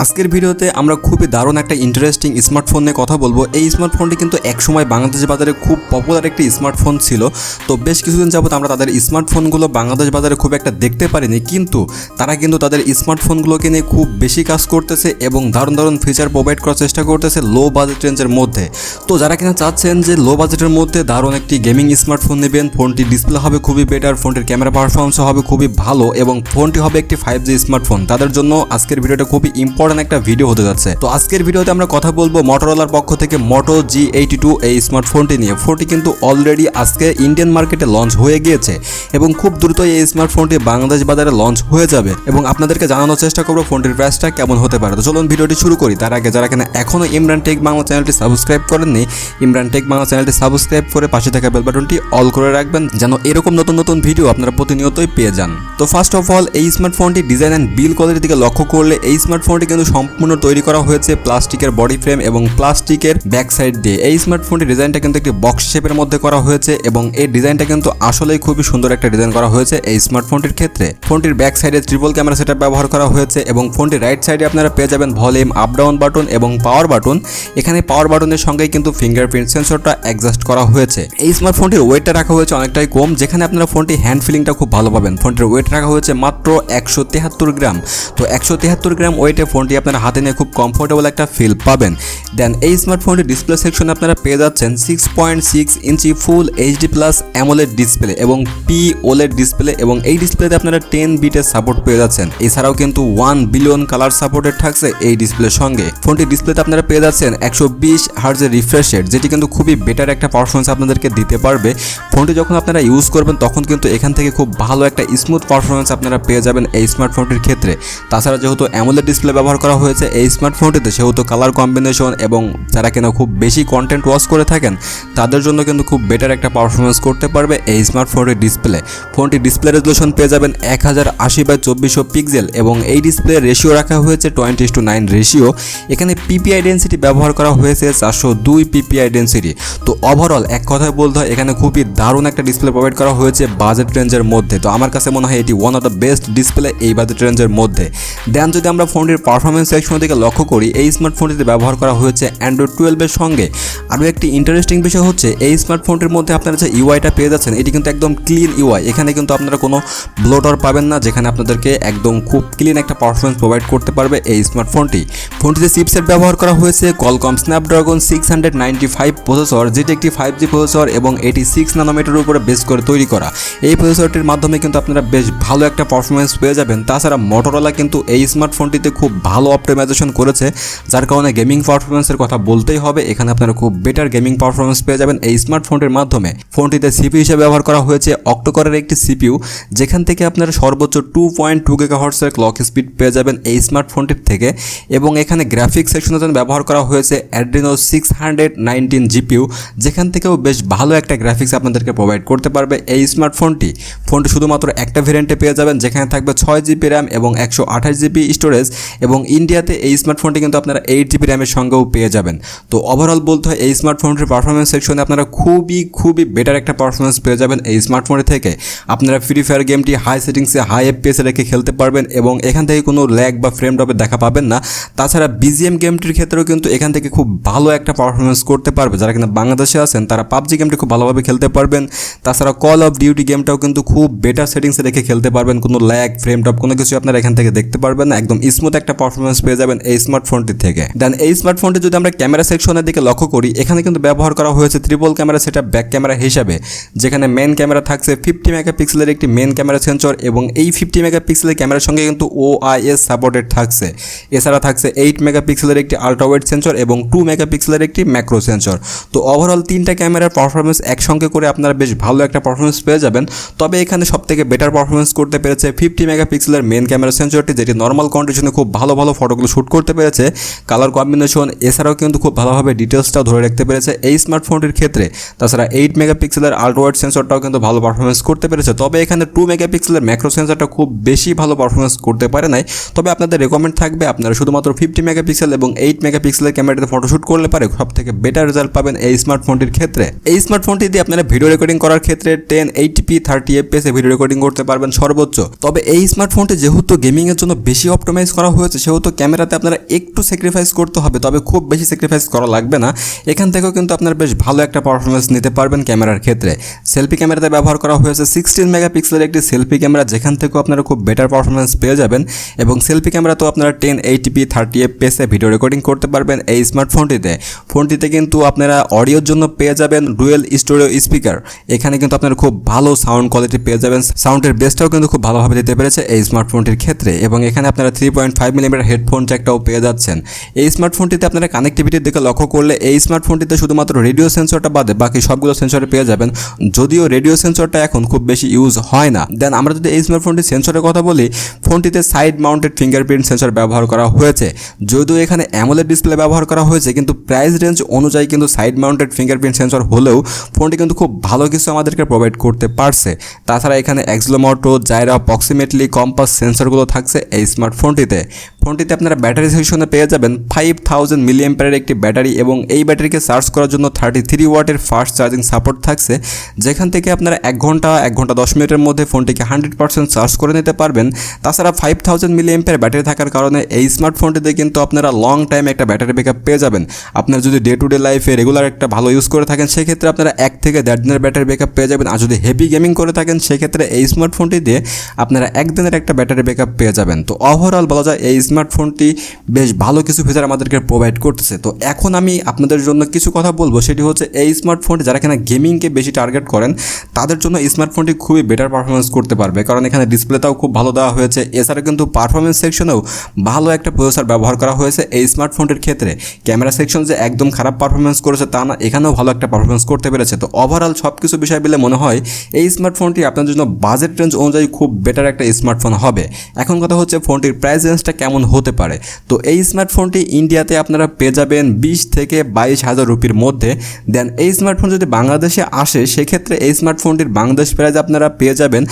আজকের ভিডিওতে আমরা খুবই দারুণ একটা ইন্টারেস্টিং স্মার্টফোন নিয়ে কথা বলবো। এই স্মার্টফোনটি কিন্তু একসময় বাংলাদেশ বাজারে খুব পপুলার একটি স্মার্টফোন ছিল। তো বেশ কিছুদিন যাবত আমরা তাদের স্মার্টফোনগুলো বাংলাদেশ বাজারে খুব একটা দেখতে পারিনি, কিন্তু তারা কিন্তু তাদের স্মার্টফোনগুলোকে নিয়ে খুব বেশি কাজ করতেছে এবং দারুণ দারুণ ফিচার প্রোভাইড করার চেষ্টা করতেছে লো বাজেট রেঞ্জের মধ্যে। তো যারা কিনা চাচ্ছেন যে লো বাজেটের মধ্যে দারুণ একটি গেমিং স্মার্টফোন নেবেন, ফোনটির ডিসপ্লে হবে খুবই বেটার, ফোনটির ক্যামেরা পারফরমেন্স হবে খুবই ভালো এবং ফোনটি হবে একটি 5G স্মার্টফোন, তাদের জন্য আজকের ভিডিওটা খুবই ইম্পর্টেন্ট একটা ভিডিও হতে যাচ্ছে। তো আজকের ভিডিওতে আমরা কথা বলবো মটোরোলার পক্ষ থেকে মোটো G82 এই স্মার্টফোনটি নিয়ে। ফোনটি কিন্তু অলরেডি আজকে ইন্ডিয়ান মার্কেটে লঞ্চ হয়ে গিয়েছে এবং খুব দ্রুত এই স্মার্টফোনটি বাংলাদেশ বাজারে লঞ্চ হয়ে যাবে এবং আপনাদেরকে জানানোর চেষ্টা করবো ফোনটির প্রাইসটা কেমন হতে পারে। তো চলুন ভিডিওটি শুরু করি। তার আগে যারা কিনা এখনো ইমরান টেক বাংলা চ্যানেলটি সাবস্ক্রাইব করেননি, ইমরান টেক বাংলা চ্যানেলটি সাবস্ক্রাইব করে পাশে থাকা বেল বাটনটি অল করে রাখবেন যেন এরকম নতুন নতুন ভিডিও আপনারা প্রতিনিয়তই পেয়ে যান। তো ফার্স্ট অফ অল এই স্মার্টফোনটি ডিজাইন অ্যান্ড বিল্ড কোয়ালিটির দিকে লক্ষ্য করলে এই স্মার্টফোনটি কিন্তু সম্পূর্ণ তৈরি করা হয়েছে প্লাস্টিকের বডি ফ্রেম এবং প্লাস্টিকের ব্যাক সাইড দিয়ে। এই স্মার্টফোনটির ডিজাইনটা কিন্তু একটি বক্স শেপের মধ্যে করা হয়েছে এবং এই ডিজাইনটা কিন্তু আসলেই খুবই সুন্দর একটা ডিজাইন করা হয়েছে এই স্মার্টফোনটির ক্ষেত্রে। ফোনটির ব্যাক সাইডে ট্রিপল ক্যামেরা সেটআপ ব্যবহার করা হয়েছে এবং ফোনটির রাইট সাইডে আপনারা পেয়ে যাবেন ভলিউম আপ ডাউন বাটন এবং পাওয়ার বাটন। এখানে পাওয়ার বাটনের সঙ্গেই কিন্তু ফিঙ্গারপ্রিন্ট সেন্সরটা অ্যাডজাস্ট করা হয়েছে। এই স্মার্টফোনটির ওয়েটটা রাখা হয়েছে অনেকটাই কম, যেখানে আপনারা ফোনটি হ্যান্ড ফিলিংটা খুব ভালো পাবেন। ফোনটির ওয়েট রাখা হয়েছে মাত্র 173 গ্রাম। তো 173 গ্রাম ওয়েটে ফোনটি আপনারা হাতে নিয়ে খুব কমফোর্টেবল একটা ফিল পাবেন। দেন এই স্মার্টফোনটির ডিসপ্লে সেকশনে আপনারা পেয়ে যাচ্ছেন 6.6 inch full HD plus AMOLED display এবং POLED ডিসপ্লে এবং এই ডিসপ্লেতে আপনারা 10 বিটের সাপোর্ট পেয়ে যাচ্ছেন। এছাড়াও কিন্তু 1 বিলিয়ন কালার সাপোর্টেড থাকছে এই ডিসপ্লের সঙ্গে। ফোনটির ডিসপ্লেতে আপনারা পেয়ে যাচ্ছেন 120 হার্জের রিফ্রেশ রেট, যেটি কিন্তু খুবই বেটার একটা পারফরমেন্স আপনাদেরকে দিতে পারবে। ফোনটি যখন আপনারা ইউজ করবেন তখন কিন্তু এখান থেকে খুব ভালো একটা স্মুথ পারফরমেন্স আপনারা পেয়ে যাবেন এই স্মার্টফোনটির ক্ষেত্রে। তাছাড়া যেহেতু অ্যামোলেড ডিসপ্লে ব্যবহার করা হয়েছে এই স্মার্টফোনটিতে, সেহেতু কালার কম্বিনেশন এবং যারা কিনা খুব বেশি কন্টেন্ট ওয়াচ করে থাকেন তাদের জন্য কিন্তু খুব বেটার একটা পারফরমেন্স করতে পারবে এই স্মার্টফোনটির ডিসপ্লে। ফোনটির ডিসপ্লে রেজলিউশন পেয়ে যাবেন 1080x2400 পিক্সেল এবং এই ডিসপ্লে রেশিও রাখা হয়েছে 20:9 রেশিও। এখানে পিপিআই ডেন্সিটি ব্যবহার করা হয়েছে 402 পিপিআই ডেন্সিটি। তো ওভারঅল এক কথায় বলতে হয় এখানে খুবই দারুণ একটা ডিসপ্লে প্রোভাইড করা হয়েছে বাজেট রেঞ্জের মধ্যে। তো আমার কাছে মনে হয় এটি one of the best display এই বাজেট রেঞ্জের মধ্যে। দেন যদি আমরা ফোনটির পারফরমেন্স সেকশনের দিকে লক্ষ্য করি, এই স্মার্টফোনটিতে ব্যবহার করা হয়েছে অ্যান্ড্রয়েড 12-এর সঙ্গে। আরও একটি ইন্টারেস্টিং বিষয় হচ্ছে এই স্মার্টফোনটির মধ্যে আপনারা যে ইউআইটা পেয়ে যাচ্ছেন এটি কিন্তু একদম ক্লিন ইউআই। এখানে কিন্তু আপনারা কোনো ব্লোটার পাবেন না, যেখানে আপনাদেরকে একদম খুব ক্লিন একটা পারফরমেন্স প্রোভাইড করতে পারবে এই স্মার্টফোনটি। ফোনটিতে চিপসেট ব্যবহার করা হয়েছে Qualcomm Snapdragon 695 প্রসেসর, যেটি একটি 5G প্রসেসর এবং এটি 6 ন্যানোমিটারের উপরে বেস করে তৈরি করা। এই প্রসেসরটির মাধ্যমে কিন্তু আপনারা বেশ ভালো একটা পারফরমেন্স পেয়ে যাবেন। তাছাড়া মোটোরোলা কিন্তু এই স্মার্টফোনটিতে খুব ভালো অপটিমাইজেশন করেছে, যার কারণে গেমিং পারফরমেন্সের কথা বলতেই হবে। এখানে আপনারা খুব বেটার গেমিং পারফরমেন্স পেয়ে যাবেন এই স্মার্টফোনটির মাধ্যমে। ফোনটিতে সিপিইউ হিসেবে ব্যবহার করা হয়েছে অক্টোকরের একটি সিপিইউ, যেখান থেকে আপনারা সর্বোচ্চ 2.2 GHz ক্লক স্পিড পেয়ে যাবেন এই স্মার্টফোনটির থেকে। এবং এখানে গ্রাফিক্স সেকশনের জন্য ব্যবহার করা হয়েছে Adreno 619 জিপিইউ, যেখান থেকেও বেশ ভালো একটা গ্রাফিক্স আপনাদেরকে প্রোভাইড করতে পারবে এই স্মার্টফোনটি। ফোনটি শুধুমাত্র একটা ভেরিয়েন্টে পেয়ে যাবেন, যেখানে থাকবে 6GB র্যাম এবং 128GB স্টোরেজ এবং ইন্ডিয়াতে এই স্মার্টফোনটি কিন্তু আপনারা 8GB র্যামের সঙ্গেও পেয়ে যাবেন। তো ওভারঅল বলতে হয় এই স্মার্টফোনটির পারফরমেন্স সেকশনে আপনারা খুবই বেটার একটা পারফরমেন্স পেয়ে যাবেন এই স্মার্টফোনটি থেকে। আপনারা ফ্রি ফায়ার গেমটি হাই সেটিংসে হাই FPS রেখে খেলতে পারবেন এবং এখান থেকে কোনো ল্যাগ বা ফ্রেম ড্রপের দেখা পাবেন না। তাছাড়া BGM গেমটির ক্ষেত্রেও কিন্তু এখান থেকে খুব ভালো একটা পারফরমেন্স করতে পারবে। যারা কিনা বাংলাদেশে আছেন তারা PUBG গেমটি খুব ভালোভাবে খেলতে পারবেন। তাছাড়া কল অফ ডিউটি গেমটাও কিন্তু খুব বেটার সেটিংসে রেখে খেলতে পারবেন, কোনো ল্যাগ ফ্রেম ড্রপ কোনো কিছু আপনারা এখান থেকে দেখতে পারবেন না। একদম স্মুথ একটা পারফরমেন্স পেয়ে যাবেন এই স্মার্টফোনটি থেকে। দেন এই স্মার্টফোনটি যদি আমরা ক্যামেরা সেকশনের দিকে লক্ষ্য করি, এখানে কিন্তু ব্যবহার করা হয়েছে triple camera setup back camera হিসাবে, যেখানে মেন ক্যামেরা থাকছে 50 মেগাপিক্সেলের একটি মেন ক্যামেরা সেন্সর এবং এই 50 মেগাপিক্সেলের ক্যামেরার সঙ্গে কিন্তু OIS সাপোর্টেড থাকছে। এছাড়া থাকছে 8 মেগাপিক্সেলের একটি আলট্রা ওয়াইড সেন্সর এবং 2 মেগাপিক্সেলের একটি ম্যাক্রো সেন্সর। তো ওভারঅল তিনটা ক্যামেরার পারফরমেন্স একসঙ্গে করে আপনারা বেশ ভালো একটা পারফরমেন্স পেয়ে যাবেন। তবে এখানে সবথেকে বেটার পারফরমেন্স করতে পেরেছে 50 মেগাপিক্সেলের মেন ক্যামেরা সেন্সরটি, যেটি নর্মাল কন্ডিশনে খুব ভালো ফটোগুলো শ্যুট করতে পেরেছে। কালার কম্বিনেশন এছাড়াও কিন্তু খুব ভালোভাবে ডিটেলসটাও ধরে রাখতে পেরেছে এই স্মার্টফোনটির ক্ষেত্রে। তাছাড়া 8 মেগাপিক্সেলের আলট্রা ওয়াইড সেন্সরটাও কিন্তু ভালো পারফরমেন্স করতে পেরেছে। তবে এখানে 2 মেগাপিক্সেলের ম্যাক্রো সেন্সরটা খুব বেশি ভালো পারফরমেন্স করতে পারে নাই। তবে আপনাদের রেকমেন্ড থাকবে আপনারা শুধুমাত্র 50 মেগাপিক্সেল এবং 8 মেগাপিক্সেলের ক্যামেরাতে ফটোশ্যুট করলে পারে সবথেকে বেটার রেজাল্ট পাবেন এই স্মার্টফোনটির ক্ষেত্রে। এই স্মার্টফোনটি দিয়ে আপনারা ভিডিও রেকর্ডিং করার ক্ষেত্রে 1080p 30fps এ ভিডিও রেকর্ডিং করতে পারবেন সর্বোচ্চ। তবে এই স্মার্টফোনটি যেহেতু গেমিংয়ের জন্য বেশি অপটিমাইজ করা হয়েছে, সেহেতু ক্যামেরাতে আপনারা একটু স্যাক্রিফাইস করতে হবে, তবে খুব বেশি স্যাক্রিফাইস করা লাগবে না। এখান থেকেও কিন্তু আপনারা বেশ ভালো একটা পারফরমেন্স নিতে পারবেন ক্যামেরার ক্ষেত্রে। সেলফি ক্যামেরাতে ব্যবহার করা হয়েছে 16 মেগাপিক্সেলের একটি সেলফি ক্যামেরা, যেখান থেকেও আপনারা খুব বেটার পারফরমেন্স পেয়ে যাবেন। এবং সেলফি ক্যামেরাতেও আপনারা 1080p 30fps ভিডিও রেকর্ডিং করতে পারবেন এই স্মার্টফোনটিতে। ফোনটিতে কিন্তু আপনারা অডিওর জন্য পেয়ে যাবেন ডুয়েল স্টোরিও স্পিকার। এখানে কিন্তু আপনারা খুব ভালো সাউন্ড কোয়ালিটি পেয়ে যাবেন, সাউন্ডের বেসটাও কিন্তু খুব ভালোভাবে দিতে পেরেছে এই স্মার্টফোনটির ক্ষেত্রে। এবং এখানে আপনারা 3.5mm হেডফোন জ্যাকটাও পেয়ে যাচ্ছেন। এই স্মার্টফোনটিতে আপনারা কানেক্টিভিটির দিকে লক্ষ্য করলে এই স্মার্টফোনটিতে শুধুমাত্র রেডিও সেন্সরটা বাদে বাকি সবগুলো সেন্সরে পেয়ে যাবেন, যদিও রেডিও সেন্সরটা এখন খুব বেশি ইউজ হয় না। দেন আমরা যদি এই স্মার্টফোনটির সেন্সরের কথা বলি, ফোনটিতে সাইড মাউন্টেড ফিঙ্গারপ্রিন্ট সেন্সর ব্যবহার করা হয়েছে। যদিও এখানে অ্যামোলেড ডিসপ্লে ব্যবহার করা হয়েছে, কিন্তু প্রাইস রেঞ্জ অনুযায়ী কিন্তু সাইড মাউন্টেড ফিঙ্গারপ্রিন্ট সেন্সর হলেও ফোনটি কিন্তু খুব ভালো কিছু আমাদেরকে প্রোভাইড করতে পারছে। তাছাড়া এখানে অ্যাক্সিলোমোটো, জাইরা, প্রক্সিমেটলি, কম্পাস সেন্সরগুলো থাকছে এই স্মার্টফোনটিতে। ফোনটিতে আপনারা ব্যাটারি সেকশনে পেয়ে যাবেন 5000 মিলিঅ্যাম্পিয়ারের একটি ব্যাটারি, এবং এই ব্যাটারিকে চার্জ করার জন্য 33 ওয়াটের ফাস্ট চার্জিং সাপোর্ট থাকছে, যেখান থেকে আপনারা 1 ঘন্টা 10 মিনিটের মধ্যে ফোনটিকে 100% চার্জ করে নিতে পারবেন। তাছাড়া 5000 মিলিঅ্যাম্পিয়ার ব্যাটারি থাকার কারণে এই স্মার্টফোনটিতে কিন্তু আপনারা লং টাইম একটা ব্যাটারি ব্যাকআপ পেয়ে যাবেন। আপনার যদি ডে টু ডে লাইফে রেগুলার একটা ভালো ইউজ করে থাকেন, সেক্ষেত্রে আপনারা 1 থেকে 1.5 দিনের ব্যাটারি ব্যাকআপ পেয়ে যাবেন। আর যদি হেভি গেমিং করে থাকেন, সেক্ষেত্রে এই স্মার্টফোনটি দিয়ে আপনারা 1 দিনের একটা ব্যাটারি ব্যাকআপ পেয়ে যাবেন। তো ওভারঅল বলা যায় এই স্মার্টফোনটি বেশ ভালো কিছু ফিচার আমাদেরকে প্রোভাইড করতেছে। তো এখন আমি আপনাদের জন্য কিছু কথা বলবো, সেটি হচ্ছে এই স্মার্টফোনটি যারা কিনা গেমিংকে বেশি টার্গেট করেন, তাদের জন্য এই স্মার্টফোনটি খুবই বেটার পারফরমেন্স করতে পারবে, কারণ এখানে ডিসপ্লেটাও খুব ভালো দেওয়া হয়েছে। এছাড়া কিন্তু পারফরমেন্স সেকশনেও ভালো একটা প্রসেসর ব্যবহার করা হয়েছে এই স্মার্টফোনটির ক্ষেত্রে। ক্যামেরা সেকশন যে একদম খারাপ পারফরমেন্স করেছে তা না, এখানেও ভালো একটা পারফরমেন্স করতে পেরেছে। তো ওভারঅল সব কিছু বিষয় মিলে মনে হয় এই স্মার্টফোনটি আপনার জন্য বাজেট রেঞ্জ অনুযায়ী খুব বেটার একটা স্মার্টফোন হবে। এখন কথা হচ্ছে ফোনটির প্রাইস রেঞ্জটা কেমন হতে পারে। তো এই স্মার্টফোনটি ইন্ডিয়াতে আপনারা পেয়ে যাবেন 20 থেকে 22 হাজার রুপির মধ্যে। দেন এই স্মার্টফোন যদি বাংলাদেশে আসে, সেক্ষেত্রে এই স্মার্টফোনটির বাংলাদেশ প্রাইস আপনারা পেয়ে যাবেন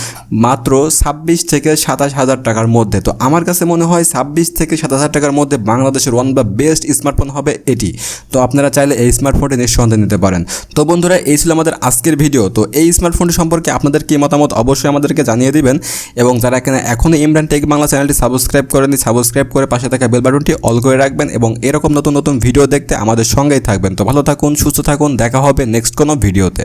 মাত্র 26 থেকে 27 হাজার টাকার মধ্যে। তো আমার কাছে মনে হয় 26 থেকে 27 হাজার টাকার মধ্যে বাংলাদেশের one of the best smartphone হবে এটি। তো আপনারা চাইলে এই স্মার্টফোনটি নিঃসন্দেহে নিতে পারেন। তো বন্ধুরা, এই ছিল আমাদের আজকের ভিডিও। তো এই স্মার্টফোনটি সম্পর্কে আপনাদের কি মতামত অবশ্যই আমাদেরকে জানিয়ে দিবেন। এবং যারা এখানে এখনও ইমরান টেক বাংলা চ্যানেলটি সাবস্ক্রাইব করেনি, সাবস্ক্রাইব করে পাশে থাকা বেল বাটনটি অল করে রাখবেন, এবং এরকম নতুন নতুন ভিডিও দেখতে আমাদের সঙ্গেই থাকবেন। তো ভালো থাকুন, সুস্থ থাকুন, দেখা হবে নেক্সট কোনো ভিডিওতে।